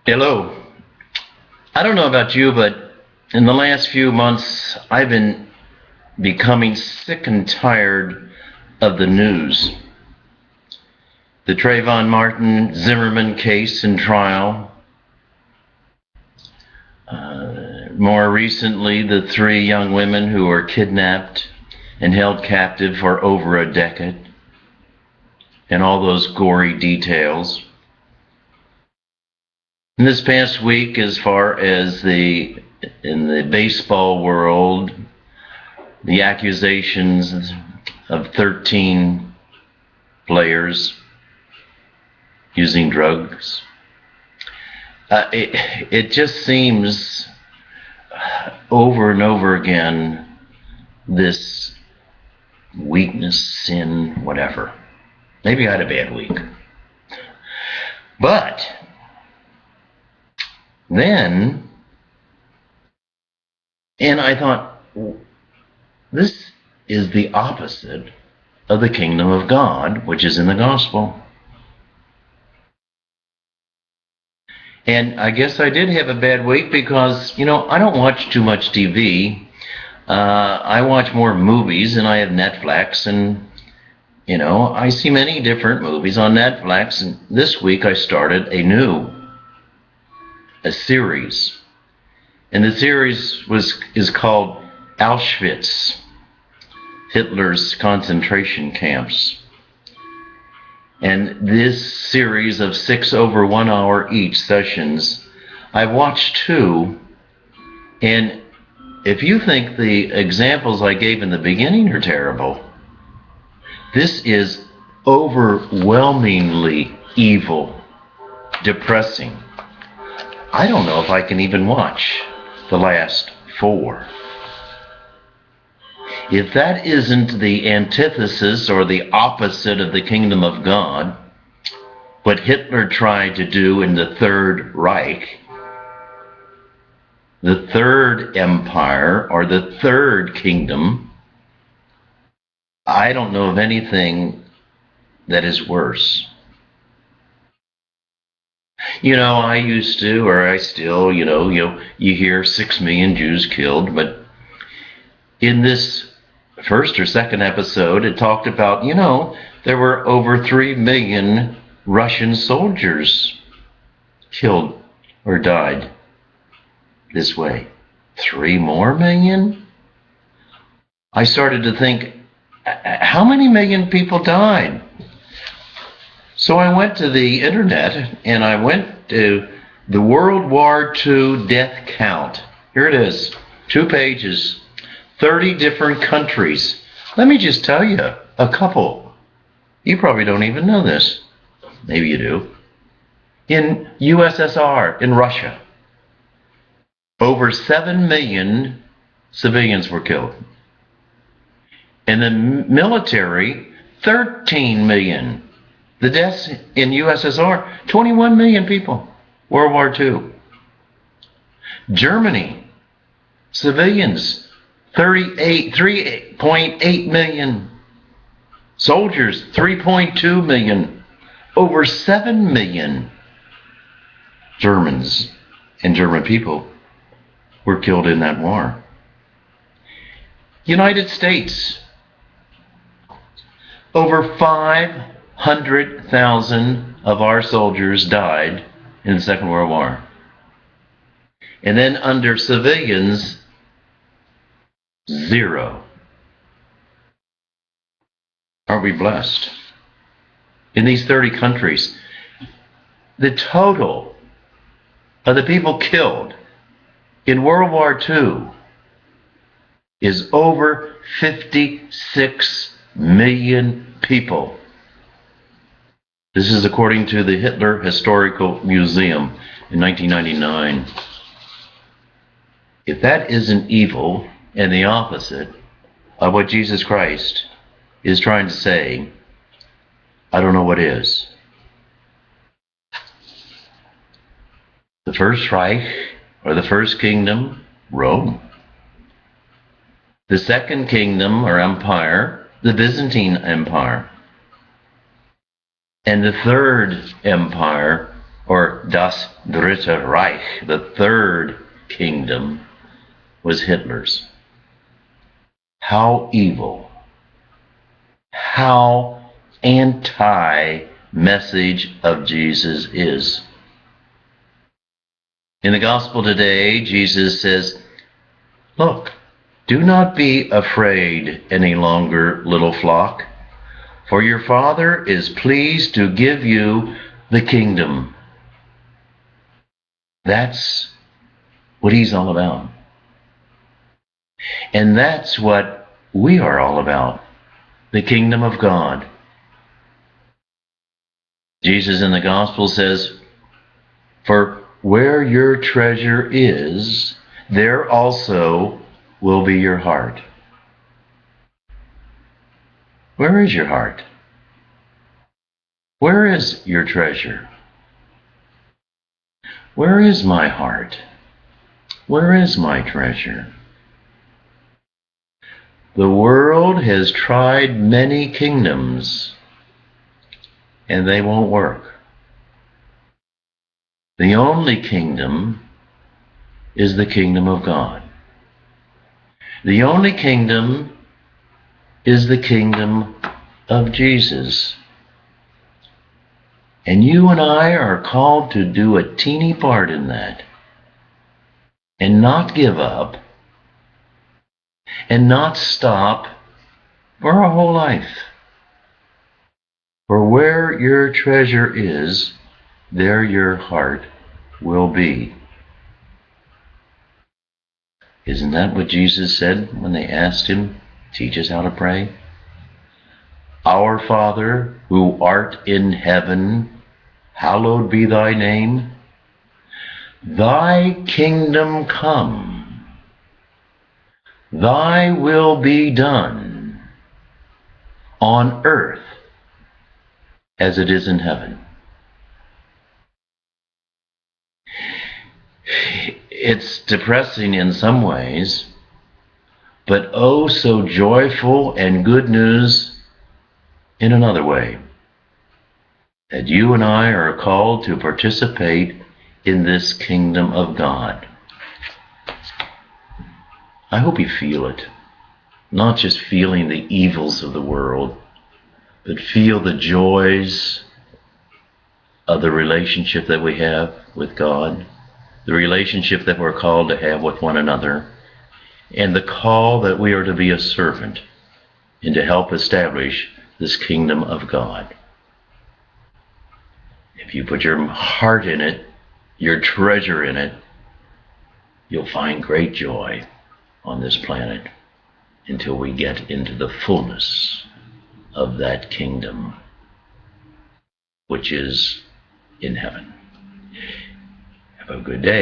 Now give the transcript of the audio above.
Hello. I don't know about you, but in the last few months, I've been becoming sick and tired of the news. The Trayvon Martin Zimmerman case and trial. More recently, the three young women who were kidnapped and held captive for over a decade. And all those gory details. In this past week, as far as in the baseball world, the accusations of 13 players using drugs, it just seems over and over again this weakness, sin, whatever. Maybe I had a bad week. But then, and I thought, this is the opposite of the kingdom of God, which is in the gospel. And I guess I did have a bad week because, I don't watch too much TV. I watch more movies, and I have Netflix, and, I see many different movies on Netflix. And this week I started a series. And the series is called Auschwitch, Hitler's concentration camps. And this series of 6 over 1 hour each sessions, I watched 2. And if you think the examples I gave in the beginning are terrible, this is overwhelmingly evil, depressing. I don't know if I can even watch the last 4. If that isn't the antithesis or the opposite of the kingdom of God, what Hitler tried to do in the Third Reich, the Third Empire, or the Third Kingdom, I don't know of anything that is worse. I used to, or I still, you hear 6 million Jews killed, but in this first or second episode, it talked about, there were over 3 million Russian soldiers killed or died this way. 3 more million? I started to think, how many million people died? So I went to the internet, and I went to the World War II death count. Here it is, 2 pages, 30 different countries. Let me just tell you a couple. You probably don't even know this. Maybe you do. In USSR, in Russia, over 7 million civilians were killed. In the military, 13 million. The deaths in USSR, 21 million people, World War II. Germany, civilians, 3.8 million. Soldiers, 3.2 million. Over 7 million Germans and German people were killed in that war. United States, over 500,000 of our soldiers died in the Second World War. And then under civilians, 0. Aren't we blessed? In these 30 countries, the total of the people killed in World War II is over 56 million people. This is according to the Hitler Historical Museum in 1999. If that isn't evil and the opposite of what Jesus Christ is trying to say, I don't know what is. The First Reich, or the First Kingdom, Rome. The Second Kingdom, or Empire, the Byzantine Empire. And the Third Empire, or Das Dritte Reich, the third kingdom, was Hitler's. How evil, how anti-message of Jesus is. In the gospel today, Jesus says, "Look, do not be afraid any longer, little flock, for your Father is pleased to give you the kingdom." That's what he's all about. And that's what we are all about, the kingdom of God. Jesus in the gospel says, "For where your treasure is, there also will be your heart." Where is your heart? Where is your treasure? Where is my heart? Where is my treasure? The world has tried many kingdoms, and they won't work. The only kingdom is the kingdom of God. The only kingdom is the kingdom of Jesus. And you and I are called to do a teeny part in that, and not give up, and not stop for our whole life. For where your treasure is, there your heart will be. Isn't that what Jesus said when they asked him, "Teach us how to pray"? "Our Father, who art in heaven, hallowed be thy name. Thy kingdom come. Thy will be done on earth as it is in heaven." It's depressing in some ways, but oh so joyful and good news in another way, that you and I are called to participate in this kingdom of God. I hope you feel it, not just feeling the evils of the world, but feel the joys of the relationship that we have with God, the relationship that we're called to have with one another, and the call that we are to be a servant and to help establish this kingdom of God. If you put your heart in it, your treasure in it, you'll find great joy on this planet until we get into the fullness of that kingdom, which is in heaven. Have a good day.